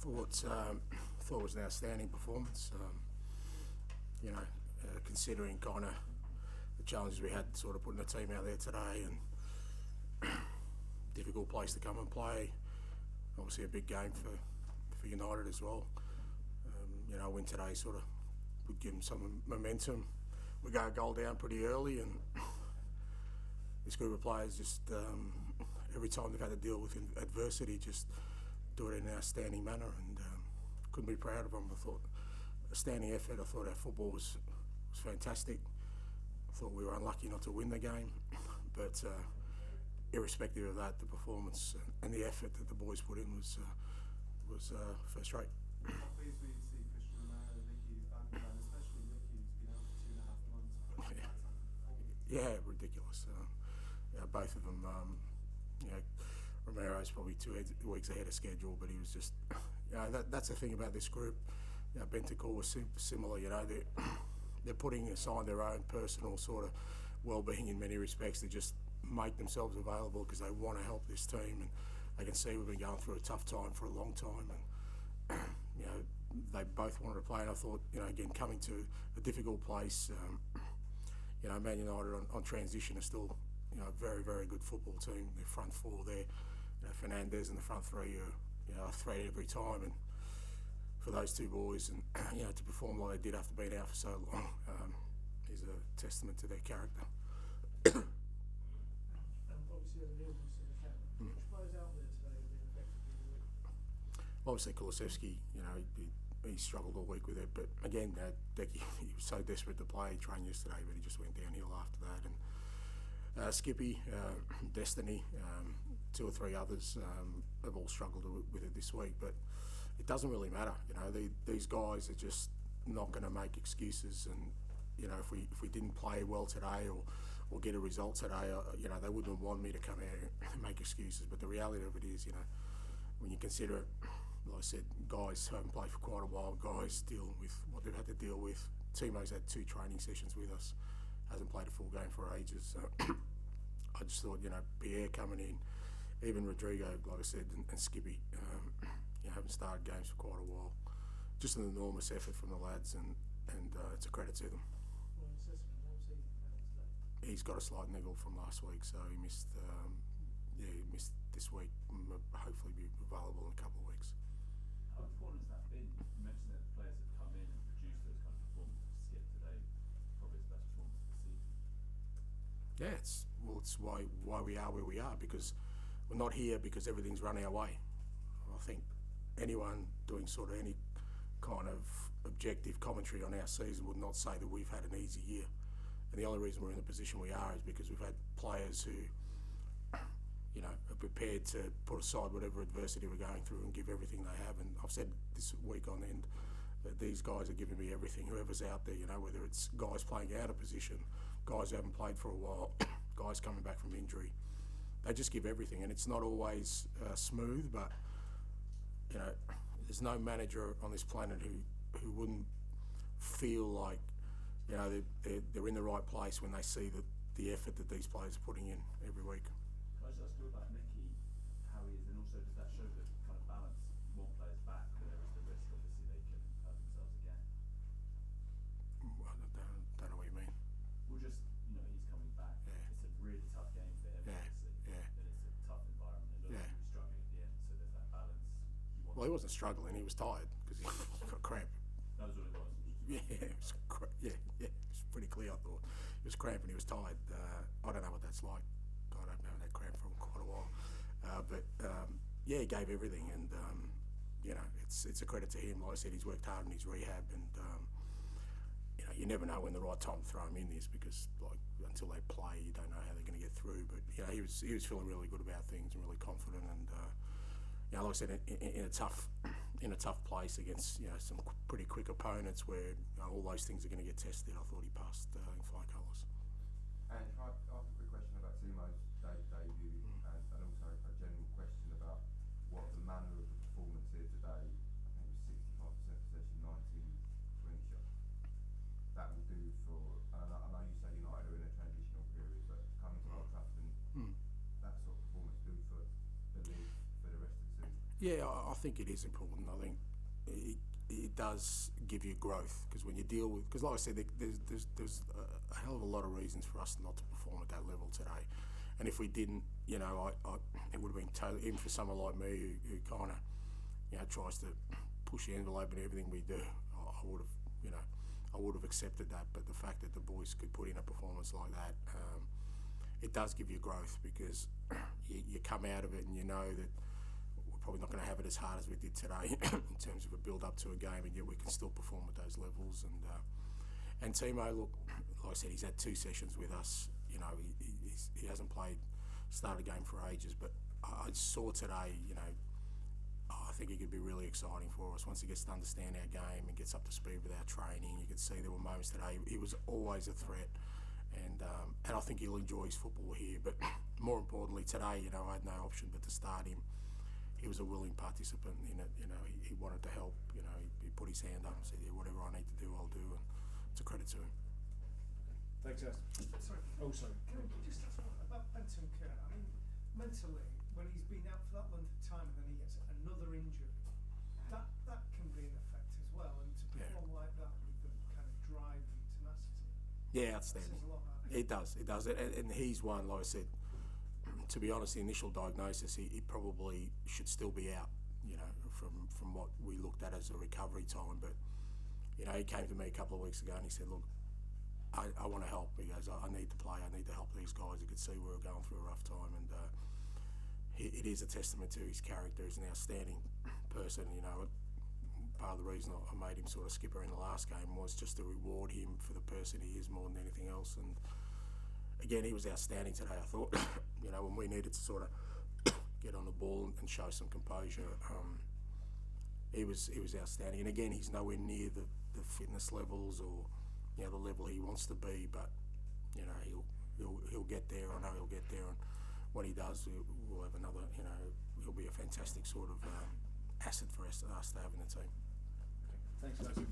thought it was an outstanding performance. Considering kind of the challenges we had, sort of putting the team out there today, and difficult place to come and play. Obviously, a big game for United as well. A win today sort of would give them some momentum. We got a goal down pretty early, and this group of players just every time they've had to deal with adversity, just do it in an outstanding manner, and couldn't be proud of them. I thought a standing effort. I thought our football was fantastic. I thought we were unlucky not to win the game, but irrespective of that, the performance and the effort that the boys put in was first rate. How pleased were you to see Christian Romero and Nicky back, and especially Nicky, who's been out for 2.5 months? Yeah, ridiculous. Both of them. Romero's probably 2 weeks ahead of schedule, but he was just. That's the thing about this group. Bentancur was similar. They're putting aside their own personal sort of well-being in many respects to just make themselves available because they want to help this team, and they can see we've been going through a tough time for a long time, and they both wanted to play. And I thought, again, coming to a difficult place, Man United on transition are still, a very, very good football team. Their front four there, Fernandez and the front three are a threat every time, and for those two boys and to perform like they did after being out for so long is a testament to their character. Obviously, as Neil was saying, which players out there today have been effective in the week? Obviously, Kulusevski, he struggled all week with it, but again, Decky, he was so desperate to play. He trained yesterday, but he just went downhill after that. And Skippy, Destiny, 2 or 3 others have all struggled with it this week, but it doesn't really matter. These guys are just not going to make excuses, and if we didn't play well today or get a result today, they wouldn't want me to come out and make excuses. But the reality of it is, when you consider it, like I said, guys who haven't played for quite a while, guys dealing with what they've had to deal with. Timo's had 2 training sessions with us, hasn't played a full game for ages. So I just thought, Pierre coming in, even Rodrigo, like I said, and Skippy, haven't started games for quite a while. Just an enormous effort from the lads, and it's a credit to them. He's got a slight niggle from last week, so he missed. He missed this week. Hopefully, be available in a couple of weeks. How important has that been? You mentioned that the players have come in and produced those kind of performances. Skip today, probably his best performance of the season. Yeah, it's why we are where we are, because we're not here because everything's run our way. I think anyone doing sort of any kind of objective commentary on our season would not say that we've had an easy year. And the only reason we're in the position we are is because we've had players who, are prepared to put aside whatever adversity we're going through and give everything they have. And I've said this week on end that these guys are giving me everything. Whoever's out there, whether it's guys playing out of position, guys who haven't played for a while, guys coming back from injury, they just give everything. And it's not always smooth, but there's no manager on this planet who wouldn't feel like they're in the right place when they see the effort that these players are putting in every week. Can I just ask you about Nicky, how he is, and also does that show the kind of balance you want players back, where there is the risk obviously they can hurt themselves again? I don't know what you mean. Well, just he's coming back. Yeah. It's a really tough game for him. Yeah. Obviously. Yeah. And it's a tough environment. It looks like he was struggling at the end, so there's that balance. Well, he wasn't struggling. He was tired because he got cramp. That was what it was. It was it was pretty clear. I thought he was cramp and he was tired. I don't know what that's like. God, I haven't had cramp for quite a while. But he gave everything, and it's a credit to him. Like I said, he's worked hard in his rehab, and you never know when the right time to throw him in is, because until they play, you don't know how they're going to get through. But he was feeling really good about things and really confident, and like I said, in a tough place against some pretty quick opponents where all those things are going to get tested. I thought he passed in flying colours. And can I ask a quick question about Timo's debut, and also a general question about what the manner of the performance here today? I think it was 65% possession, 19 swing shots. That will do for. I know you say United are in a transitional period, but coming to Old Trafford and that sort of performance do for the league for the rest of the season. Yeah, I think it is important. I think it does give you growth, because when you deal with, because like I said, there's a hell of a lot of reasons for us not to perform at that level today, and if we didn't, you know, it would have been totally, even for someone like me who kind of, you know, tries to push the envelope in everything we do, I would have, you know, I would have accepted that. But the fact that the boys could put in a performance like that, it does give you growth, because you come out of it and you know that we're probably not going to have it as hard as we did today in terms of a build up to a game, and yet we can still perform at those levels. And Timo, look, like I said, he's had 2 sessions with us. You know, he hasn't started a game for ages, but I saw today, you know, I think it could be really exciting for us once he gets to understand our game and gets up to speed with our training. You could see there were moments today he was always a threat, and I think he'll enjoy his football here. But more importantly, today, you know, I had no option but to start him. He was a willing participant in it. You know, he wanted to help. You know, he put his hand up and said, "Yeah, whatever I need to do, I'll do," and it's a credit to him. Thanks, Ash. Sorry. Oh, sorry. Can we just ask about Benton Kerr? I mean, mentally, when he's been out for that length of time and then he gets another injury, that can be an effect as well. And to perform like that with the kind of drive and tenacity, Yeah, outstanding. says a lot about him. It does, and he's one, like I said, to be honest, the initial diagnosis, he probably should still be out, you know, from what we looked at as a recovery time. But, you know, he came to me a couple of weeks ago and he said, "Look, I want to help." He goes, I need to play, I need to help these guys. He could see we were going through a rough time, and it is a testament to his character. He's an outstanding person. You know, part of the reason I made him sort of skipper in the last game was just to reward him for the person he is more than anything else. And again, he was outstanding today, I thought. You know, when we needed to sort of get on the ball and show some composure, he was outstanding. And again, he's nowhere near the fitness levels or, you know, the level he wants to be, but, you know, he'll get there. I know he'll get there, and when he does, we'll have another, you know, he'll be a fantastic sort of asset for us to have in the team. Thanks, guys.